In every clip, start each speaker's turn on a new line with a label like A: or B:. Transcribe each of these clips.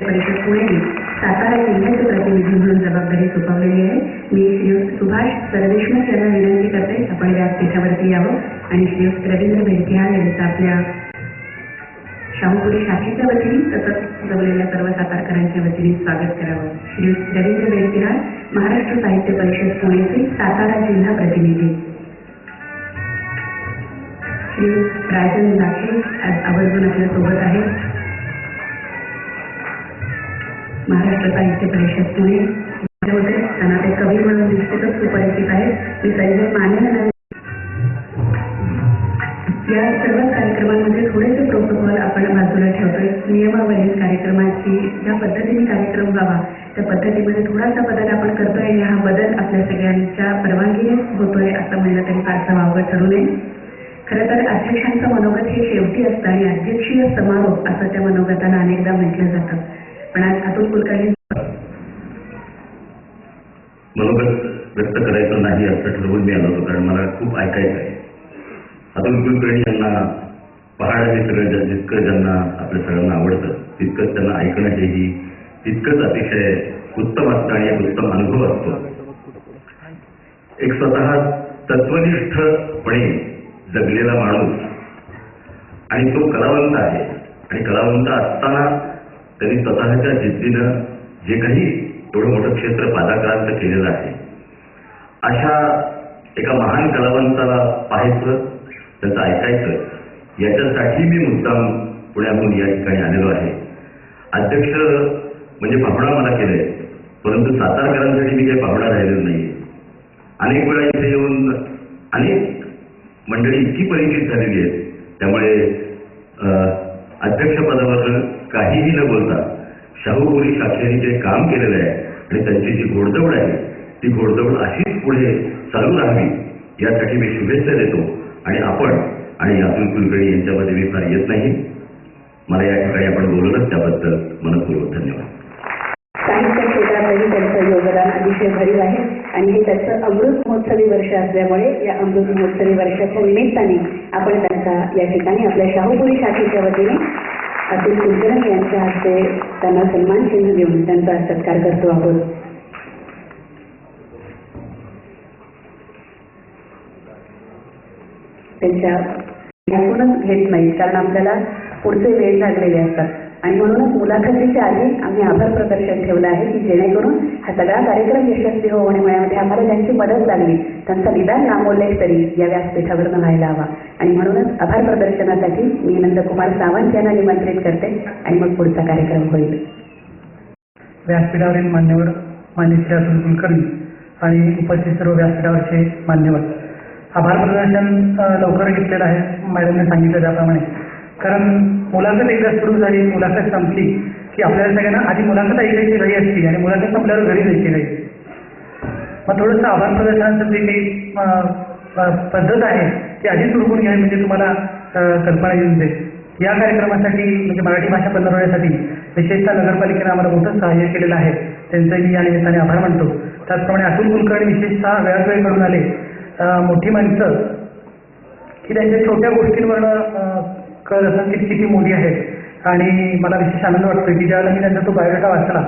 A: परिषद पुणे सातारा जिल्ह्याचे प्रतिनिधी म्हणून जबाबदारी सोपवलेली आहे. मी श्री सुभाष सरदेशमुख यांना विनंती करते आपण व्यासपीठावरती यावं आणि श्री रवींद्र बेडकिहाळ यांचं आपल्या शाहूपुरी शाखेच्या वतीने तसंच जमलेल्या सर्व सातारकरांच्या वतीने स्वागत करावं. श्री रवींद्र बेडकिहाळ महाराष्ट्र साहित्य परिषद पुणेचे सातारा जिल्हा प्रतिनिधी. श्री राजन लाखे आवर्जून आपल्या सोबत आहेत. महाराष्ट्र साहित्य परिषद पुणे त्यांना ते कवी म्हणून निश्चितच सुपरिचित आहेत. मी संजय माने या सर्व कार्यक्रमांमध्ये थोडेसे प्रोटोकॉल आपण बाजूला ठेवतोय. नियमावली कार्यक्रमाची ज्या पद्धतीने कार्यक्रम व्हावा त्या पद्धतीमध्ये थोडासा बदल आपण करतोय आणि हा बदल आपल्या सगळ्यांच्या परवानगीने होतोय असं म्हणलं तरी फारसं वावगं ठरू नये. खरं तर अध्यक्षांचं मनोगत हे शेवटी असतं आणि अध्यक्षीय समारोप असं त्या मनोगताला अनेकदा म्हटलं जातं. पण आज अतुल कुलकर्णी
B: मनोगत व्यक्त करायचं नाही असं ठरवून मी आलो होतो, कारण मला खूप ऐकायचं आहे. अतुल कुलकर्णी यांना पहाड हे सगळं जितकं ज्यांना आपल्या सगळ्यांना आवडतं तितकंच त्यांना ऐकणं हेही तितकंच अतिशय उत्तम असतं आणि एक उत्तम अनुभव असतो. एक स्वतः तत्वनिष्ठपणे जगलेला माणूस आणि तो कलावंत आहे आणि कलावंत असताना त्यांनी स्वतःच्या जिद्दीनं जे काही एवढं मोठं क्षेत्र पादाक्रांत केलेलं आहे, अशा एका महान कलावंताला पाहायचं, त्यांचं ऐकायचं, याच्यासाठी मी मुद्दाम पुण्याहून या ठिकाणी आलेलो आहे. अध्यक्ष म्हणजे पाहुणा मला केलंय, परंतु सातारकरांसाठी मी काही पाहुणा राहिलेलो नाही. अनेक वेळा इथे येऊन अनेक मंडळी इतकी परिचित झालेली आहेत, त्यामुळे अध्यक्षपदावर काहीही न बोलता शाहूपुरी शाखेने जे काम केलेलं आहे आणि त्यांची जी घोडदौड आहे ती घोडदौड अशीच पुढे चालू राहावी यासाठी मी शुभेच्छा देतो. आणि आपण आणि अतुल कुलकर्णी यांच्यामध्ये मी फार येत नाही. मला या ठिकाणी आपण बोलवलं त्याबद्दल मनपूर्वक धन्यवाद.
A: साहित्य क्षेत्रातही त्यांचं योगदान अतिशय भरीव आहे आणि हे त्याचं अमृत महोत्सवी वर्ष असल्यामुळे या अमृत महोत्सवी वर्षाच्या निमित्ताने आपण त्यांचा या ठिकाणी आपल्या शाहूपुरी शाखेच्या वतीने अतुल कुलकर्णी यांच्या हस्ते त्यांना सन्मान चिन्ह देऊन त्यांचा सत्कार करतो आहोत. त्यांच्या यातूनच घेत नाही, कारण आपल्याला पुढचे वेळ लागलेले असतात आणि म्हणूनच मुलाखतीच्या आधी आम्ही आभार प्रदर्शन ठेवलं आहे की जेणेकरून हा सगळा कार्यक्रम यशस्वी होण्यामध्ये आम्हाला त्यांची मदत लागली, त्यांचा निदान नामोल्लेख तरी या व्यासपीठावर व्हायला हवा. आणि म्हणूनच आभार प्रदर्शनासाठी मी नंदकुमार सावंत यांना निमंत्रित करते आणि मग पुढचा कार्यक्रम होईल.
C: व्यासपीठावरील मान्यवर माननीय श्री अतुल कुलकर्णी आणि उपस्थित सर्व व्यासपीठावरचे मान्यवर, आभार प्रदर्शन लवकर घेतलेलं आहे मॅडमने सांगितलं त्याप्रमाणे. कारण मुलाखत एकदा सुरू झाली, मुलाखत संपली की आपल्याला सगळ्यांना आधी मुलाखत ऐकायची घरी असते आणि मुलाखत संपल्यावर घरी जायची नाही. मग थोडंसं आभार प्रदर्शनाचं जे काही पद्धत आहे ती आधी सुरू करून घ्यावी, म्हणजे तुम्हाला कल्पना येऊन जाईल. या कार्यक्रमासाठी म्हणजे मराठी भाषा पंधरवड्यासाठी विशेषतः नगरपालिकेने आम्हाला मोठं सहाय्य केलेलं आहे, त्यांचंही मी या निमित्ताने आभार मानतो. त्याचप्रमाणे अतुल कुलकर्णी विशेषतः वेळात वेळ काढून आले. मोठी माणसं की त्यांच्या छोट्या गोष्टींवरनं कळत असं किती मोठी आहेत. आणि मला विशेष आनंद वाटतो की ज्यावेळेला मी त्यांचा तो बायोडाटा वाचला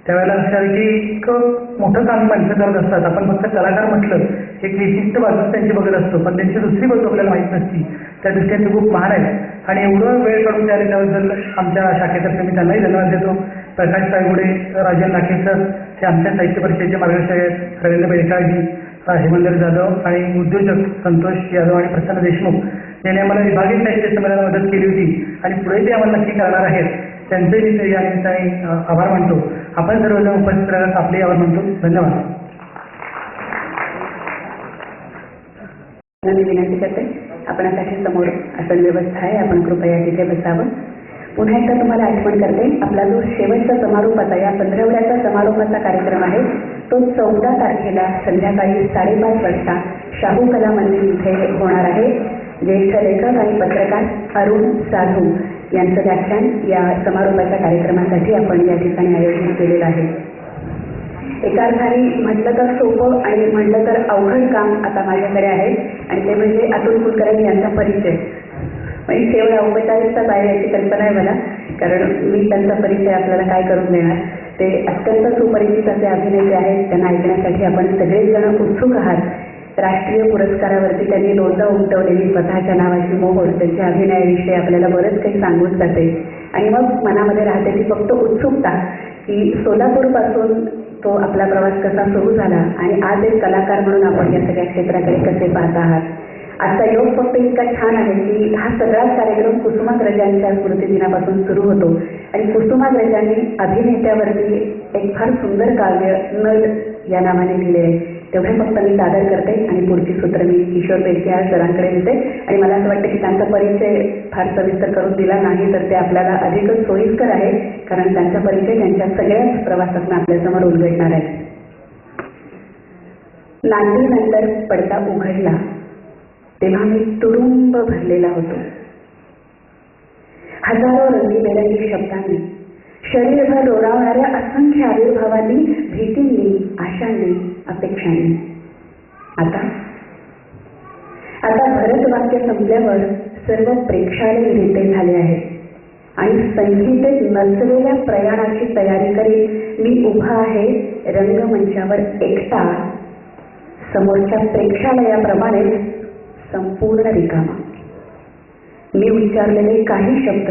C: त्यावेळेला लक्षात आलं की इतकं मोठं काम माणसं करत असतात. आपण फक्त कलाकार म्हटलं एक विशिष्ट बाजूच त्यांची बघत असतो, पण त्यांची दुसरी बाजू आपल्याला माहीत नसती. त्या दृष्टीने ते खूप महान आहेत आणि एवढं वेळ काढून ते आले त्याबद्दल आमच्या शाखेतर्फे मी त्यांनाही धन्यवाद देतो. प्रकाश सायगुडे, राजन लाखेसर हे आमच्या साहित्य परिषदेचे मार्गदर्शक आहेत, रवींद्र बेडकाळजी, हेमंदर जाधव आणि उद्योजक संतोष यादव आणि प्रसन्न देशमुख यांनी आम्हाला विभागीय साहित्य संमेलनाला मदत केली होती आणि पुढे ते आम्हाला नक्की करणार आहेत. त्यांचेही मी या निमित्ताने आभार मानतो. आपण सर्वजण उपस्थित राहण्यास आपलेही आभार मानतो. धन्यवाद.
A: मी विनंती करते आपणासाठी समोर आसन व्यवस्था आहे, आपण कृपया तिथे बसावं. पुन्हा एकदा तुम्हाला आठवण करते, आपला जो शेवटचा समारोपाचा या पंधरवड्याचा समारोपाचा कार्यक्रम आहे तो 14 तारखेला संध्याकाळी 5:30 वाजता शाहू कला मंदिर इथे होणार आहे. ज्येष्ठ लेखक आणि पत्रकार अरुण साधू यांचं व्याख्यान या समारोपाच्या कार्यक्रमासाठी आपण या ठिकाणी आयोजित केलेलं आहे. एका अर्थाने म्हटलं तर सोपं आणि म्हटलं तर अवघड काम आता माझ्याकडे आहे आणि ते म्हणजे अतुल कुलकर्णी यांचा परिचय. म्हणजे केवळ औपचारिकता काय याची कल्पना आहे मला. कारण मी त्यांचा परिचय आपल्याला काय करून देणार. ते अत्यंत सुपरिचित असे अभिनेते आहेत. त्यांना ऐकण्यासाठी आपण सगळेच जण उत्सुक आहात. राष्ट्रीय पुरस्कारावरती त्यांनी लोचा उमटवलेली स्वतःच्या नावाची मोहोर, त्यांच्या अभिनयाविषयी आपल्याला बरंच काही सांगून जाते. आणि मग मनामध्ये राहते ती फक्त उत्सुकता की सोलापूरपासून तो आपला प्रवास कसा सुरू झाला आणि आज एक कलाकार म्हणून आपण या सगळ्या क्षेत्राकडे कसे पाहत आहात. आजचा योग फक्त इतका छान आहे की हा सगळाच कार्यक्रम कुसुमाग्रजांच्या स्मृतिदिनापासून सुरू होतो आणि कुसुमाग्रजांनी अभिनेत्यावरती एक फार सुंदर काव्य नल या नावाने लिहिले आहे. तेवढे फक्त मी सादर करते आणि पुढची सूत्र मी किशोर बेडके सरांकडे देते. आणि मला असं वाटतं की त्यांचा परिचय फार सविस्तर करून दिला नाही तर ते आपल्याला अधिकच सोयीस्कर आहे, कारण त्यांचा परिचय त्यांच्या सगळ्याच प्रवासातून आपल्यासमोर उलगडणार आहे. नांदीनंतर पडदा उघडला तेव्हा मी तुडुंब भरलेला होतो. हजारो रंगीबेरंगी शब्दांनी, शरीरभर रोडावणाऱ्या असंख्य आविर्भावांनी, भीतींनी, आशांनी, अपेक्षांनी. आता भरतवाक्य संपल्यावर सर्व प्रेक्षालय रिते झाले आहे आणि संहितेत नसलेल्या प्रयाणाची तयारी करीत मी उभा आहे रंगमंचावर एकटा, समोरच्या प्रेक्षालयाप्रमाणे संपूर्ण रिकामा. मी उच्चारलेले काही शब्द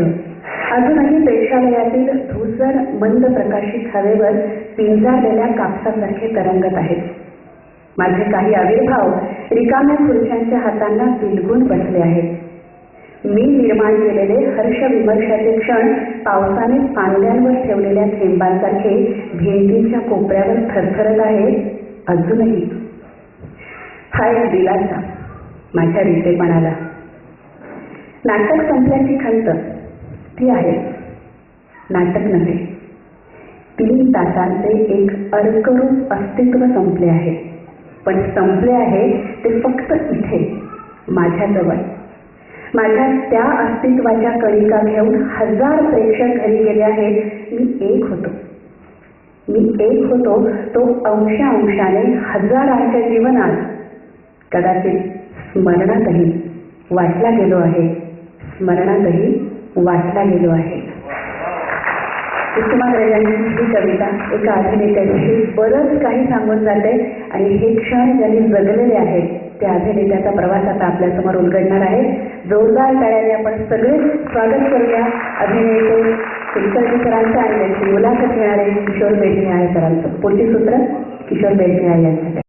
A: अजूनही प्रेक्षालयातील धूसर मंद प्रकाशित हवेवर पिंजारलेल्या कापसासारखे तरंगत आहेत. माझे काही आविर्भाव रिकाम्या खुर्च्यांच्या हातांना बिलगून बसले आहेत. मी निर्माण केलेले हर्ष विमर्शाचे क्षण पावसाने पांड्यांवर ठेवलेल्या थेंबांसारखे भिंतींच्या कोपऱ्यावर थरथरत आहे अजूनही. हा एक दिलासा माझ्या रितेपणाला. नाटक संपल्याची खंत ती आहे, नाटक नव्हे. 3 तासांचे एक अर्करूप अस्तित्व संपले आहे, पण संपले आहे ते फक्त इथे माझ्याजवळ. माझ्या त्या अस्तित्वाच्या कणिका घेऊन 1000 प्रेक्षक घरी गेले आहेत. मी एक होतो तो अंशाने हजारांच्या जीवनात कदाचित स्मरणातही वाटला गेलो आहे. कुसुमाग्रजांची ही कविता एका अभिनेत्याविषयी बरंच काही सांगून जाते आणि हे क्षण ज्यांनी जगलेले आहेत त्या अभिनेत्याचा प्रवास आता आपल्यासमोर उलगडणार आहे. जोरदार टाळ्यांनी आपण सगळे स्वागत करूया अभिनेते कुलकर्णी सरांचं आणि त्यांची मुलाखत घेणारे किशोर बेडके सरांचं. पुढची सूत्र किशोर बेडके यांच्याकडे.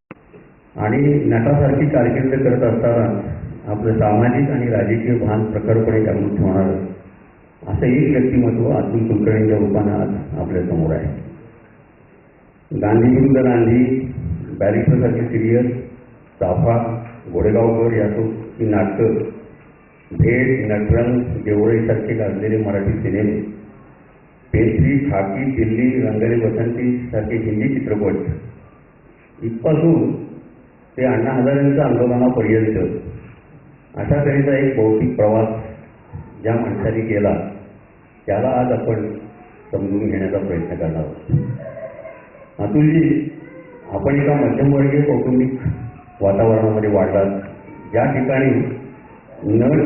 D: आणि नटासारखी कारकीर्द करत असताना आपलं सामाजिक आणि राजकीय भान प्रखरपणे जागृत ठेवणारं असं एक व्यक्तिमत्व अतुल कुलकर्णीच्या रूपानं आज आपल्या समोर आहे. गांधी विरुद्ध गांधी, बॅरिस्टरसारखी सिरियल, चाफा, घोडेगावकर याची नाटकं, भेट, नटरंग, देवळाईसारखे गाजलेले मराठी सिनेमे, पेशवी, खाकी, दिल्ली, रंगले बसंती सारखे हिंदी चित्रपट इथपासून ते अण्णा हजारेंच्या आंदोलनापर्यंत अशा तऱ्हेचा एक बौद्धिक प्रवास ज्या माणसाने केला त्याला आज आपण समजून घेण्याचा प्रयत्न करणार आहोत. अतुलजी, आपण एका मध्यमवर्गीय कौटुंबिक वातावरणामध्ये वाढलात. ज्या ठिकाणी नट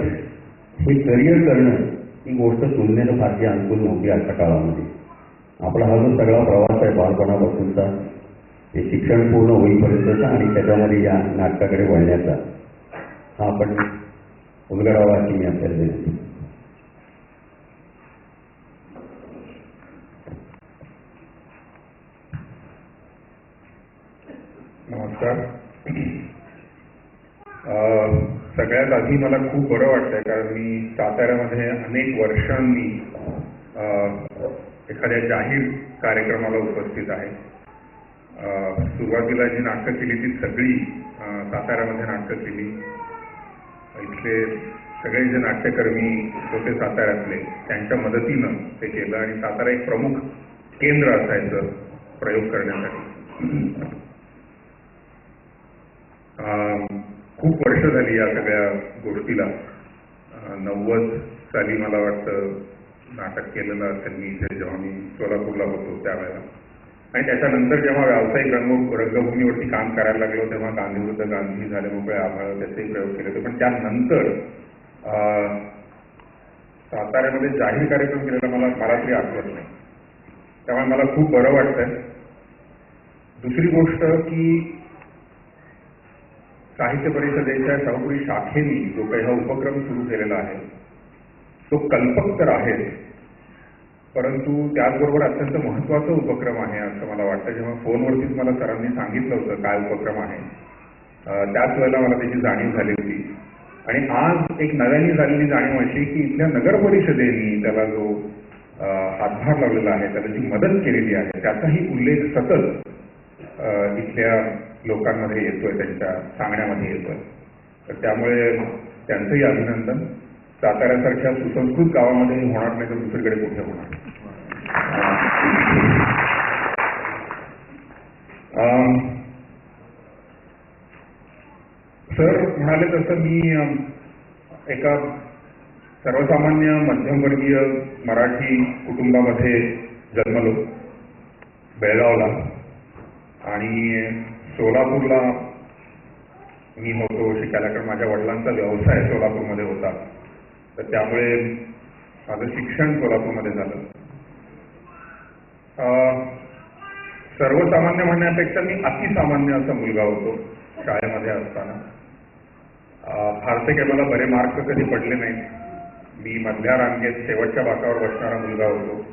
D: हे करिअर करणं ही गोष्ट तुलनेनं फारशी अनुकूल नव्हती आजच्या काळामध्ये. आपला हा जो सगळा प्रवास आहे बालपणापासूनचा ते शिक्षण पूर्ण होईपर्यंतचा आणि त्याच्यामध्ये या नाटकाकडे वळण्याचा हा आपण उलगडावा अशी मी आपल्याला विनंती.
E: नमस्कार. सगळ्यात आधी मला खूप बरं वाटतंय कारण मी साताऱ्यामध्ये अनेक वर्षांनी एखाद्या जाहीर कार्यक्रमाला उपस्थित आहे. सुरुवातीला जी नाटकं केली ती सगळी साताऱ्यामध्ये नाटकं केली. इथले सगळे जे नाट्यकर्मी होते साताऱ्यातले त्यांच्या मदतीनं ते केलं आणि सातारा एक प्रमुख केंद्र असायचं प्रयोग करण्यासाठी. खूप वर्ष झाली या सगळ्या गोष्टीला. 90 साली मला वाटतं नाटक केलेलं असेल मी इथे जेव्हा मी सोलापूरला होतो त्यावेळेला. आणि त्याच्यानंतर जेव्हा व्यावसायिक रंगभूमीवरती काम करायला लागलो तेव्हा गांधी विरुद्ध गांधी, झाले मोकळे आभाळ त्याचेही प्रयोग केले होते. पण त्यानंतर साताऱ्यामध्ये जाहीर कार्यक्रम केलेला मला तरी आठवत नाही. त्यामुळे मला खूप बरं वाटतंय. दुसरी गोष्ट की साहित्य परिषदेच्या शाहूपुरी शाखेने जो काही हा उपक्रम सुरू केलेला आहे तो कल्पक तर आहे, परंतु त्याचबरोबर अत्यंत महत्त्वाचा उपक्रम आहे असं मला वाटतं. जेव्हा फोनवरतीच मला सरांनी सांगितलं होतं काय उपक्रम आहे, त्याच वेळेला मला त्याची जाणीव झाली होती. आणि आज एक नव्याने झालेली जाणीव अशी की इथल्या नगर परिषदेने त्याला जो हातभार लावलेला आहे, त्याला जी मदत केलेली आहे, त्याचाही उल्लेख सतत इथल्या लोकांमध्ये येतोय, त्यांच्या सांगण्यामध्ये येतोय. तर त्यामुळे त्यांचंही अभिनंदन. साताऱ्यासारख्या सुसंस्कृत गावामध्ये होणार नाही तर दुसरीकडे कुठे होणार. सर म्हणाले तसं मी एका सर्वसामान्य मध्यमवर्गीय मराठी कुटुंबामध्ये जन्मलो, बेळगावला. आणि सोलापूरला मी होतो शिकायला, कारण माझ्या वडिलांचा व्यवसाय सोलापूरमध्ये होता. तर त्यामुळे माझं शिक्षण सोलापूरमध्ये झालं. सर्वसामान्य म्हणण्यापेक्षा मी अतिसामान्य असा मुलगा होतो शाळेमध्ये असताना. फारसे काही मला बरे मार्क कधी पडले नाहीत. मी मधल्या रांगेत शेवटच्या बाकावर बसणारा मुलगा होतो.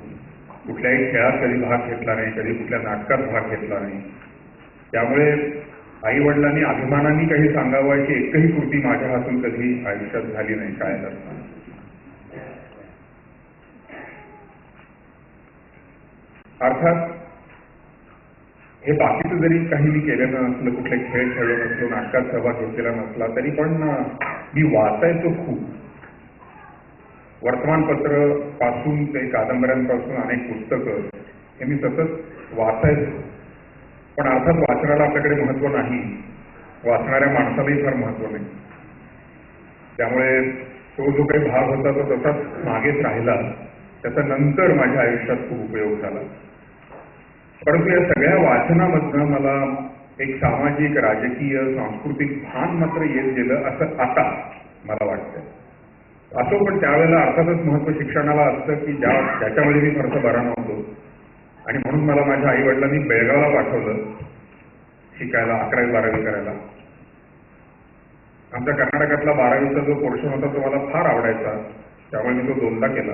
E: कुठल्याही खेळात कधी भाग घेतला नाही, कधी कुठल्या नाटकात भाग घेतला नाही. त्यामुळे आई वडिलांनी अभिमानाने काही सांगावं अशी एकही कृती माझ्या हातून कधी आयुष्यात झाली नाही शाळेत असताना. अर्थात हे बाकीचं जरी काही मी केलेलं नसलं, कुठले खेळ खेळलो नसलो, नाटकात सहभाग घेतलेला नसला, तरी पण मी वाचायचो खूप. वर्तमानपत्र पासून ते कादंबऱ्यांपासून अनेक पुस्तकं हे मी सतत वाचायचो. पण अर्थात वाचनाला आपल्याकडे महत्त्व नाही, वाचणाऱ्या माणसालाही फार महत्त्व नाही. त्यामुळे तो जो काही भाग होता तो तसाच मागेच राहिला. त्याचा नंतर माझ्या आयुष्यात खूप उपयोग झाला. परंतु या सगळ्या वाचनामधनं मला एक सामाजिक, राजकीय, सांस्कृतिक भान मात्र येत गेलं असं आता मला वाटतं. असो, पण त्यावेळेला अर्थातच महत्त्व शिक्षणाला असतं की ज्याच्यामध्ये मी फारसा बरा नव्हतो. आणि म्हणून मला माझ्या आई वडिलांनी बेळगावला पाठवलं शिकायला, 11वी 12वी करायला. आमच्या कर्नाटकातला 12वीचा जो पोर्शन होता तो मला फार आवडायचा, त्यामुळे मी तो 2दा केला.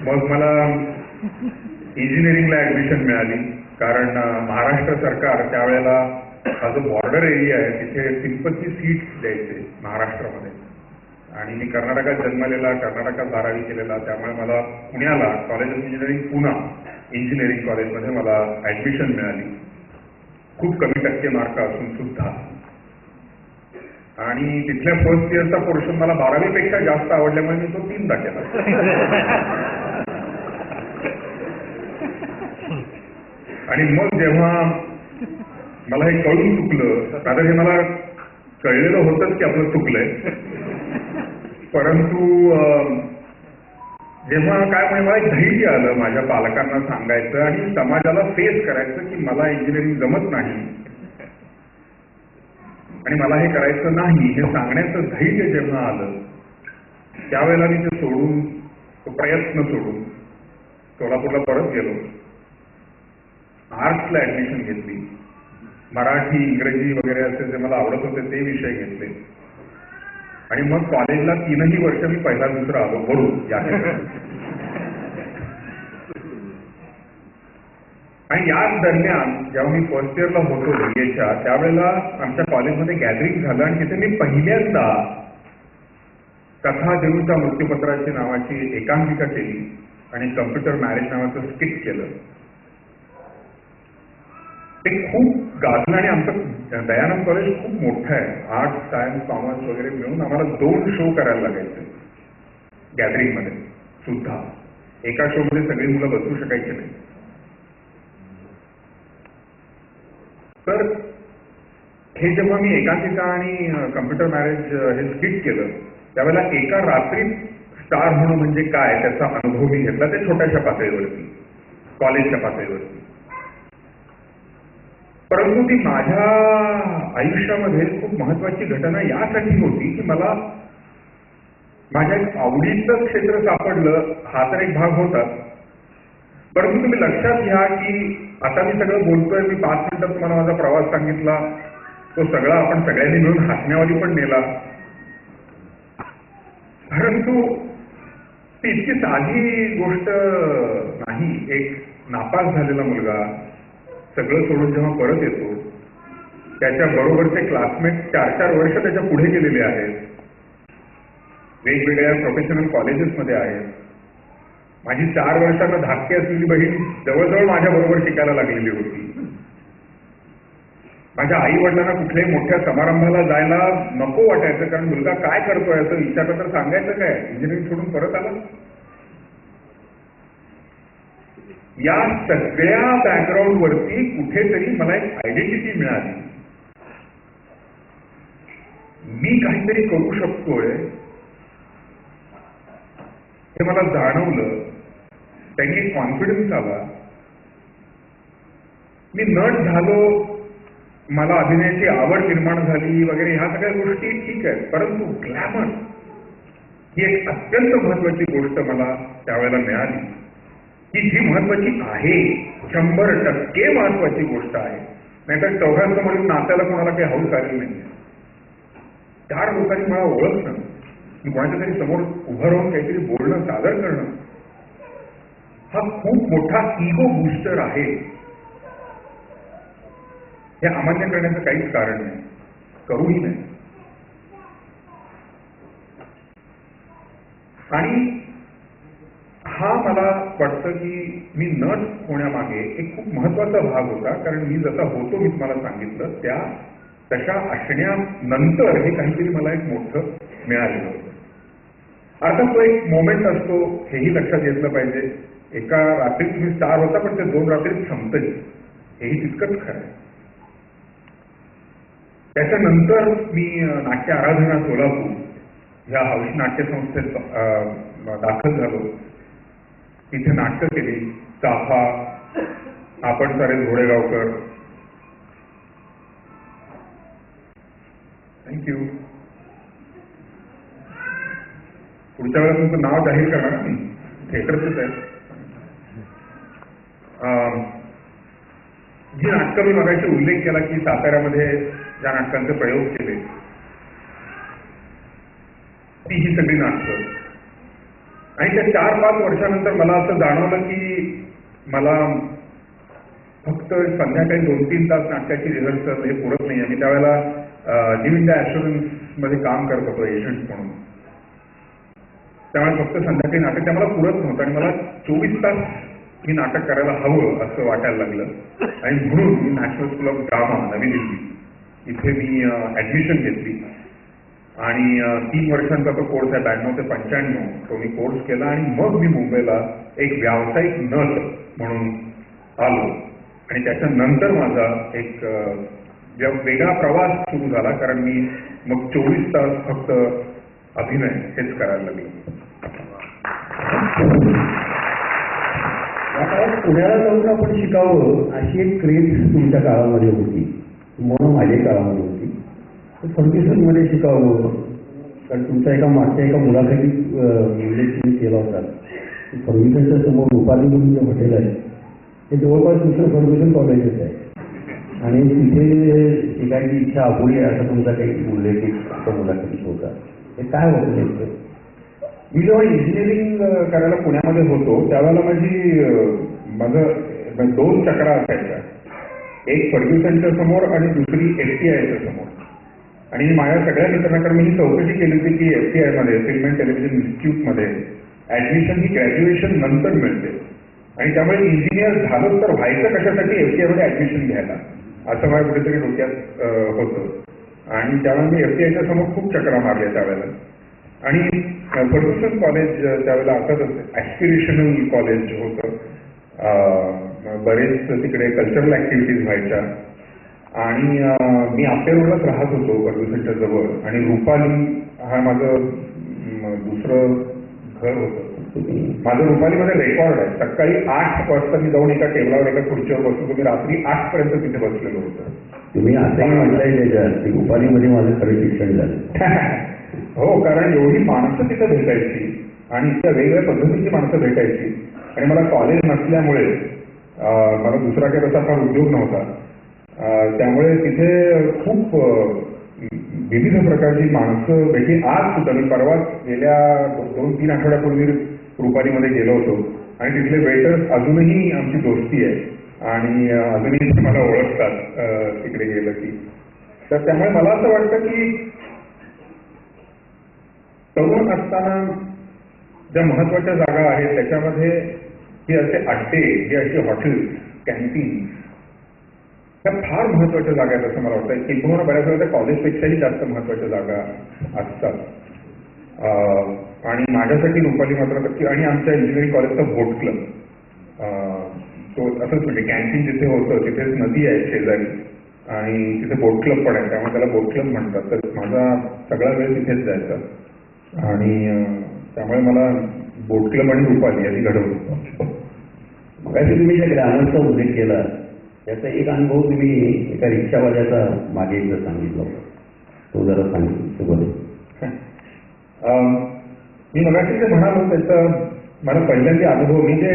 E: मग मला इंजिनिअरिंगला ऍडमिशन मिळाली, कारण महाराष्ट्र सरकार त्यावेळेला हा जो बॉर्डर एरिया आहे तिथे सिंपथी सीट्स द्यायचे महाराष्ट्रामध्ये. आणि मी कर्नाटकात जन्मलेला, कर्नाटकात 12वी केलेला, त्यामुळे मला पुण्याला college of engineering Pune engineering कॉलेजमध्ये मला ऍडमिशन मिळाली, खूप कमी टक्के मार्क असून सुद्धा. आणि तिथल्या फर्स्ट इयरचा पोर्शन मला 12वीपेक्षा जास्त आवडल्यामुळे मी तो 3दा केला. आणि मग जेव्हा मला हे कळून चुकलं, आता हे मला कळलेलं होतंच की आपलं चुकलंय, परंतु जेव्हा काय म्हणजे मला एक धैर्य आलं माझ्या पालकांना सांगायचं आणि समाजाला फेस करायचं की मला इंजिनिअरिंग जमत नाही आणि मला हे करायचं नाही, हे सांगण्याचं धैर्य जेव्हा आलं त्यावेळेला मी ते सोडून, तो प्रयत्न सोडून सोलापूरला परत गेलो. आर्ट्सला ऍडमिशन घेतली. मराठी, इंग्रजी वगैरे असे जे मला आवडत होते ते विषय घेतले. आणि मग कॉलेजला 3ही वर्ष मी पहिला दुसरा आलो वरून या. आणि याच दरम्यान जेव्हा मी फर्स्ट इयरला होतो BAच्या, त्यावेळेला आमच्या कॉलेजमध्ये गॅदरिंग झालं आणि तिथे मी पहिल्यांदा कथा देऊच्या मृत्यूपत्राची नावाची एकांकिका केली आणि कम्प्युटर मॅरेज नावाचं स्किट केलं. ते खूप गाजलं आणि आमचं दयानंद कॉलेज खूप मोठं आहे, आर्ट्स, सायन्स, कॉमर्स वगैरे मिळून आम्हाला 2 शो करायला लागायचे गॅदरिंगमध्ये सुद्धा. एका शो मध्ये सगळी मुलं बसू शकायची नाही. तर हे जेव्हा मी एकांकिका आणि कम्प्युटर मॅरेज हे स्किट केलं त्यावेळेला एका रात्रीत स्टार होणं म्हणजे काय त्याचा अनुभव मी घेतला, ते छोट्याशा पातळीवरती, कॉलेजच्या पातळीवरती. परंतु ती माझ्या आयुष्यामध्ये खूप महत्वाची घटना यासाठी होती की मला माझ्या एक आवडीचं क्षेत्र सापडलं, हा तर एक भाग होता. परंतु तुम्ही लक्षात घ्या की आता मी सगळं बोलतोय, मी 5 मिनिटात तुम्हाला माझा प्रवास सांगितला, तो सगळा आपण सगळ्यांनी मिळून हसण्यावाली पण नेला. परंतु ती इतकी साधी गोष्ट नाही. एक नापास झालेला मुलगा सगळं सोडून जेव्हा परत येतो, त्याच्या बरोबरचे क्लासमेट 4-4 वर्ष त्याच्या पुढे गेलेले आहेत, वेगवेगळ्या प्रोफेशनल कॉलेजेसमध्ये आहेत. माझी 4 वर्षांना धाकटी असलेली बहीण जवळजवळ माझ्या बरोबर शिकायला लागलेली होती. माझ्या आई वडिलांना कुठल्याही मोठ्या समारंभाला जायला नको वाटायचं, कारण मुलगा काय करतोय असं विचारलं तर सांगायचं काय, इंजिनिअरिंग सोडून परत आला. या सगळ्या बॅकग्राऊंड वरती कुठेतरी मला एक आयडेंटिटी मिळाली. मी काहीतरी करू शकतोय हे मला जाणवलं. त्यांनी कॉन्फिडन्स आला. मी नट झालो, मला अभिनयाची आवड निर्माण झाली वगैरे, ह्या सगळ्या गोष्टी ठीक आहेत. परंतु ग्लॅमर ही एक अत्यंत महत्वाची गोष्ट मला त्यावेळेला मिळाली, की जी महत्वाची आहे, 100% महत्वाची गोष्ट आहे. नाहीतर 4 म्हणून नात्याला कोणाला काही हौस आली नाही. 4 लोकांनी मला ओळखणं, कोणाच्या तरी समोर उभं राहून काहीतरी बोलणं, सादर करणं, हा खूप मोठा इगो बूस्टर आहे. हे अमान्य करण्याचं काहीच कारण नाही, करूही नाही. आणि हा मला वाटतं की मी नट होण्यामागे एक खूप महत्वाचा भाग होता. कारण मी जसा होतो, मी तुम्हाला सांगितलं, त्या तशा असण्यानंतर हे काहीतरी मला एक मोठं मिळालेलं होतं. अर्थात तो एक मोमेंट असतो, हेही लक्षात घेतलं पाहिजे. एका रात्रीत तुम्ही स्टार होता, पण ते 2 रात्रीत संपतही, हेही तितकंच खरं आहे. त्याच्यानंतर मी नाट्य आराधना सोलापूर ह्या हौशी नाट्य संस्थेत दाखल झालो. तिथे नाटकं केली. चाफा, आपण सारे घोडेगावकर, थँक्यू. पुढच्या वेळेला तुमचं नाव जाहीर करणार मी, थिएटरच आहे. जी नाटकं मी मगाशी उल्लेख केला की साताऱ्यामध्ये ज्या नाटकांचे प्रयोग केले, ती ही सगळी नाटकं. आणि त्या 4-5 वर्षानंतर मला असं जाणवलं की मला फक्त संध्याकाळी 2-3 तास नाटकाची रिहर्सल हे पुरत नाही. आणि त्यावेळेला न्यू इंडिया ॲश्युरन्स मध्ये काम करत होतो एजंट म्हणून. त्यामुळे फक्त संध्याकाळी नाटक त्या मला पुरत नव्हतं आणि मला 24 तास मी नाटक करायला हवं असं वाटायला लागलं. आणि म्हणून मी नॅशनल स्कूल ऑफ ड्रामा नवी दिल्ली इथे मी ऍडमिशन घेतली. आणि 3 वर्षांचा तो कोर्स आहे, 92 ते 95, तो मी कोर्स केला. आणि मग मी मुंबईला एक व्यावसायिक नट म्हणून आलो. आणि त्याच्यानंतर माझा एक वेगळा प्रवास सुरू झाला, कारण मी मग 24 तास फक्त अभिनय हेच करायला लागलो.
D: या काळात पुण्याला जाऊन आपण शिकावं अशी एक क्रेज तुमच्या काळामध्ये होती, म्हणून माझ्या काळामध्ये होती. फर्ग्युसनमध्ये शिकावं, कारण तुमच्या मागच्या एका मुलाखतीत उल्लेख तुम्ही केला होता. फर्ग्युसनच्या समोर रुपाली म्हणून जे हॉटेल आहे ते जवळपास दुसरं फर्ग्युसन कॉलेजच आहे. आणि तिथे शिकायची इच्छा अपुरी आहे असं तुमचा काही उल्लेख त्या मुलाखतीत होता. हे काय होतं नेमकं?
E: मी जेव्हा इंजिनिअरिंग करायला पुण्यामध्ये होतो त्यावेळेला माझं 2 चक्रा असायच्या. एक फर्ग्युसनच्या समोर आणि दुसरी FTIच्या समोर. आणि माझ्या सगळ्या मित्रांकडे मी ही चौकशी केली होती की FTI मध्ये, फिल्म अँड टेलिव्हिजन इन्स्टिट्यूटमध्ये ऍडमिशन ही ग्रॅज्युएशन नंतर मिळते. आणि त्यामुळे इंजिनियर झालं तर व्हायचं कशासाठी FTI मध्ये ऍडमिशन घ्यायला, असं माझ्या कुठेतरी डोक्यात होतं. आणि त्यामुळे मी FTIच्या समोर खूप चक्रा मारल्या त्यावेळेला. आणि फर्ग्युसन कॉलेज त्यावेळेला अर्थातच ॲस्पिरेशनल कॉलेज होतं. बरेच तिकडे कल्चरल ऍक्टिव्हिटीज व्हायच्या. आणि मी आपल्या रोडलाच राहत होतो फर्ग्युसनच्या जवळ. आणि रुपाली हा माझं दुसरं घर होतं. माझं रुपालीमध्ये रेकॉर्ड आहे. सकाळी 8 वाजता मी जाऊन एका टेबलावर एका खुर्चीवर बसलो. मी रात्री 8 पर्यंत तिथे बसलेलो होतो.
D: तुम्ही असंही म्हटलंय त्याच्यात की रुपालीमध्ये माझं खरं शिक्षण झालं.
E: हो, कारण एवढी माणसं तिथं भेटायची आणि त्या वेगवेगळ्या पद्धतीची माणसं भेटायची आणि मला कॉलेज नसल्यामुळे मला दुसरा काही तसा फार उद्योग नव्हता. त्यामुळे तिथे खूप विविध प्रकारची माणसं भेटली. आज सुद्धा मी परवाच गेल्या 2-3 आठवड्यापूर्वी रुपालीमध्ये गेलो होतो आणि तिथले वेटर्स अजूनही आमची दोस्ती आहे आणि अजूनही ते मला ओळखतात तिकडे गेलं की. तर त्यामुळे मला असं वाटतं की तरुण असताना ज्या महत्वाच्या जागा आहेत त्याच्यामध्ये हे असे अड्डे, हे असे हॉटेल्स, कॅन्टीन त्या फार महत्वाच्या जागा आहेत असं मला वाटतं. किंवा बऱ्याच वेळा त्या कॉलेजपेक्षाही जास्त महत्वाच्या जागा असतात. आणि माझ्यासाठी रुपाली मात्र नक्की. आणि आमच्या इंजिनिअरिंग कॉलेजचा बोट क्लब, तो असंच म्हणजे कॅन्टीन जिथे होतं तिथेच नदी आहे शेजारी आणि तिथे बोट क्लब पण आहे, त्यामुळे त्याला बोट क्लब म्हणतात. तर माझा सगळा वेळ तिथेच जायचा आणि त्यामुळे मला बोट क्लब आणि रुपाली यांनी घडवलं.
D: मगाशी तुम्ही ज्या ग्रामरचा उल्लेख केला त्याचा एक अनुभव तुम्ही एका रिक्षावाल्याचा मागे एकदा सांगितला होता, तो जरा सांगितलं.
E: मी मगाशी जे म्हणालो त्याचा मला पहिल्यांदा अनुभव, मी जे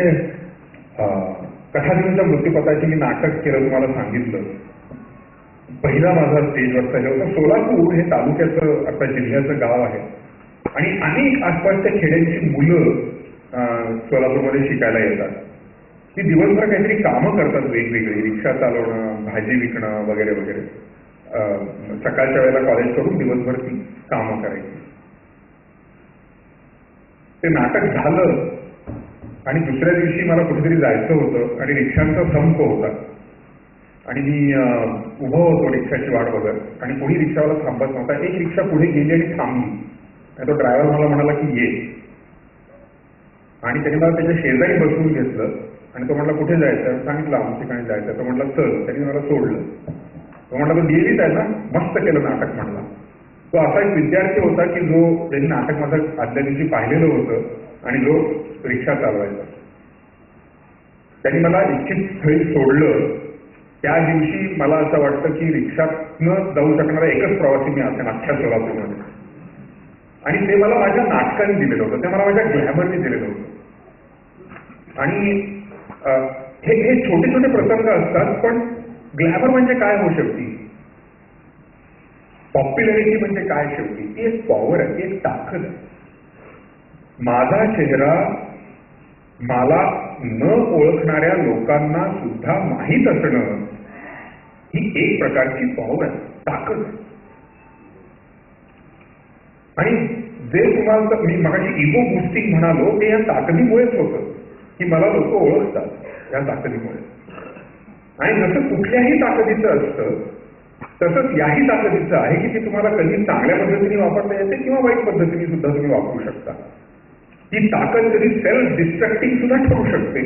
E: कथाजींच्या मृत्यूपथाची मी नाटक केलं तुम्हाला सांगितलं, पहिला माझा स्टेजवरचा हे होता. सोलापूर हे तालुक्याचं आता जिल्ह्याचं गाव आहे आणि अनेक आसपासच्या खेड्यांची मुलं सोलापूरमध्ये शिकायला येतात. ती दिवसभर काहीतरी कामं करतात वेगवेगळी, रिक्षा चालवणं, भाजी विकणं वगैरे वगैरे. सकाळच्या वेळेला कॉलेज करून दिवसभर ती कामं करायची. ते नाटक झालं आणि दुसऱ्या दिवशी मला कुठेतरी जायचं होतं आणि रिक्षांचा संप होता आणि मी उभं होतो रिक्षाची वाट बघत आणि कोणी रिक्षावाला थांबत नव्हता. एक रिक्षा पुढे गेली आणि थांबली आणि तो ड्रायव्हर मला म्हणाला की ये, आणि त्याने मला त्याच्या शेजारी बसवून घेतलं आणि तो म्हटला कुठे जायचं, सांगितलं आमच्या ठिकाणी जायचं. तो म्हटला चल, त्यांनी मला सोडलं. तो म्हटला तो गेलीच आहे ना, मस्त केलं नाटक म्हणला. तो असा एक विद्यार्थी होता की जो त्यांनी नाटक माझं आदल्या दिवशी पाहिलेलं होतं आणि जो रिक्षा चालवायचा. त्यांनी मला इच्छित स्थळी सोडलं. त्या दिवशी मला असं वाटतं की रिक्षातनं जाऊ शकणारा एकच प्रवासी मी असेल अख्ख्या सोलापूरमध्ये, आणि ते मला माझ्या नाटकाने दिलेलं होतं, ते मला माझ्या ग्लॅमरने दिलेलं होतं. आणि हे छोटे छोटे प्रसंग असतात, पण ग्लॅमर म्हणजे काय हो शेवटी, पॉप्युलॅरिटी म्हणजे काय शेवटी, ती एक पॉवर आहे, ती एक ताकद आहे. माझा चेहरा मला न ओळखणाऱ्या लोकांना सुद्धा माहीत असणं ही एक प्रकारची पॉवर आहे, ताकद आहे. आणि जे तुम्हाला मी मगाशी इगो बूस्टिंग म्हणालो ते या ताकदीमुळेच होतं की मला लोक ओळखतात या ताकदीमुळे. आणि जसं कुठल्याही ताकदीचं असतं तसंच याही ताकदीचं आहे की ती तुम्हाला कधी चांगल्या पद्धतीने वापरता येते किंवा वाईट पद्धतीने सुद्धा तुम्ही वापरू शकता. ही ताकद कधी सेल्फ डिस्ट्रक्टिंग सुद्धा ठरू शकते.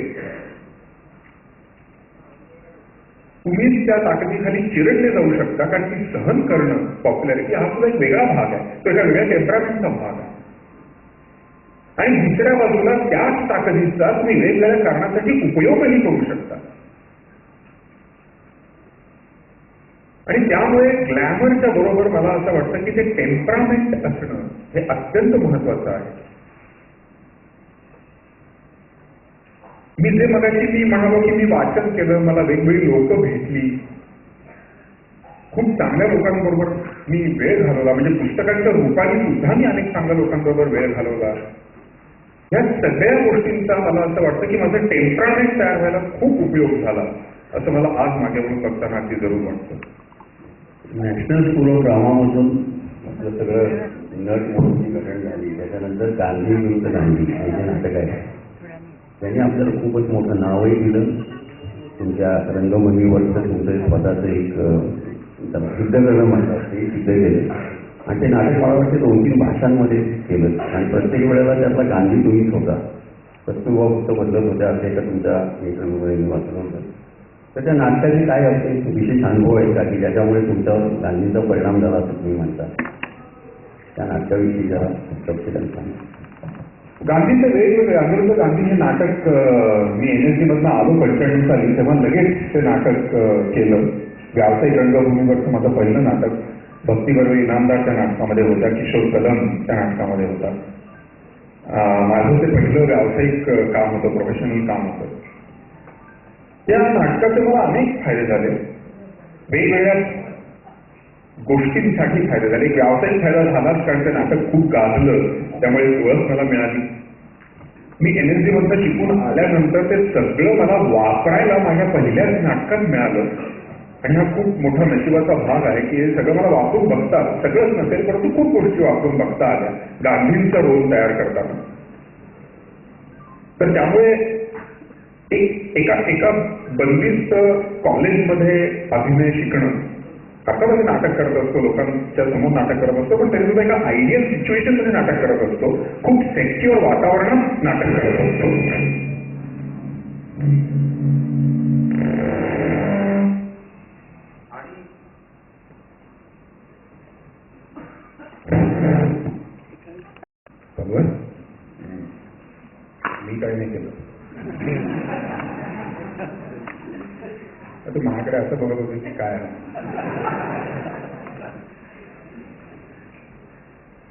E: तुम्ही त्या ताकदीखाली चिरडले जाऊ शकता, कारण ती सहन करणं, पॉप्युलॅरिटी हा सुद्धा एक वेगळा भाग आहे, तो एका वेगळ्या टेम्परामेंटचा भाग आहे. आणि दुसऱ्या बाजूला त्याच ताकदीचा तुम्ही वेगवेगळ्या कारणासाठी उपयोगही करू शकता. आणि त्यामुळे ग्लॅमरच्या बरोबर मला असं वाटतं की ते टेम्परामेंट असणं हे अत्यंत महत्वाचं आहे. मी जे मगाशी मी म्हणालो की मी वाचन केलं, मला वेगवेगळी लोक भेटली, खूप चांगल्या लोकांबरोबर मी वेळ घालवला, म्हणजे पुस्तकांच्या रूपाने सुद्धा मी अनेक चांगल्या लोकांबरोबर वेळ घालवला. या सगळ्या गोष्टींचा मला असं वाटतं की माझं टेम्परामेंट तयार व्हायला खूप उपयोग झाला, असं मला आज मागे वळून बघताना अगदी जरूर वाटतं.
D: नॅशनल स्कूल ऑफ ड्रामामधून आपलं सगळं नट म्हणून घटना झाली, त्याच्यानंतर गांधी विरुद्ध गांधी हे जे नाटक आहे त्यांनी आपल्याला खूपच मोठं नावही दिलं. तुमच्या रंगभूमीवरचं तुमचं स्वतःचं एक सिद्ध करणं म्हणतात ते सिद्ध केलं आणि ते नाटक मला वाटतं 2-3 भाषांमध्ये केलं आणि प्रत्येक वेळेला त्यातला गांधी तुम्हीच होता. कस्तुरबा फक्त बदलत होत्या असं एका तुमच्या इंटरव्ह्यूमध्ये वाचलं होतं. तर त्या नाटकाचे काय आपले विशेष अनुभव आहेत का की ज्याच्यामुळे तुमच्यावर गांधींचा परिणाम झाला असं तुम्ही म्हणता? त्या नाटकाविषयी जरा तपशील सांगा.
E: गांधीचे वेगवेगळे आंदोलन गांधी हे नाटक मी NSD मधनं आलो 95 साली, तेव्हा लगेच ते नाटक केलं. व्यावसायिक रंगभूमीवरचं माझं पहिलं नाटक भक्तीबर्वे इनामदारच्या नाटकामध्ये होता, किशोर कदमच्या नाटकामध्ये होता. माझं ते पहिलं व्यावसायिक काम होतं, प्रोफेशनल काम होतं. त्या नाटकाचे मला अनेक फायदे झाले, वेगवेगळ्या गोष्टींसाठी फायदे झाले. व्यावसायिक फायदा झालाच कारण ते नाटक खूप गाजलं, त्यामुळे ओळख मला मिळाली. मी NSD मधनं शिकून आल्यानंतर ते सगळं मला वापरायला माझ्या पहिल्याच नाटकात मिळालं. आणि हा खूप मोठा नशिबाचा भाग आहे की हे सगळं मला वापरून बघता, सगळंच नसेल परंतु खूप गोष्टी वापरून बघता आल्या गांधींचा रोल तयार करताना. तर त्यामुळे एका बंदिस्त कॉलेजमध्ये अभिनय शिकणं, अर्थात नाटक करत असतो, लोकांच्या समोर नाटक करत असतो, पण तरी सुद्धा एका आयडियल सिच्युएशन मध्ये नाटक करत असतो, खूप सेक्युअर वातावरणात नाटक करत असतो. मी काही नाही केलं. आता माझ्याकडे असं बघत होते की काय आहे.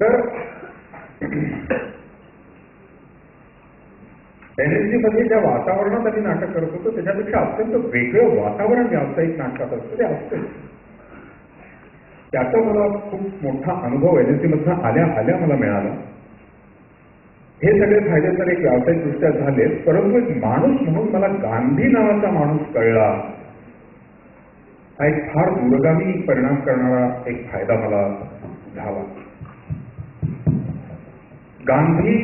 E: तर NSD मध्ये ज्या वातावरणात आम्ही नाटक करत होतो त्याच्यापेक्षा अत्यंत वेगळं वातावरण व्यावसायिक नाटकात असतं, ते असतं. त्याचा मला खूप मोठा अनुभव NSD मधनं आल्या मला मिळाला. हे सगळे फायदे तर एक व्यावसायिक दृष्ट्या झाले, परंतु एक माणूस म्हणून मला गांधी नावाचा माणूस कळला. हा एक फार दूरगामी परिणाम करणारा एक फायदा मला झाला. गांधी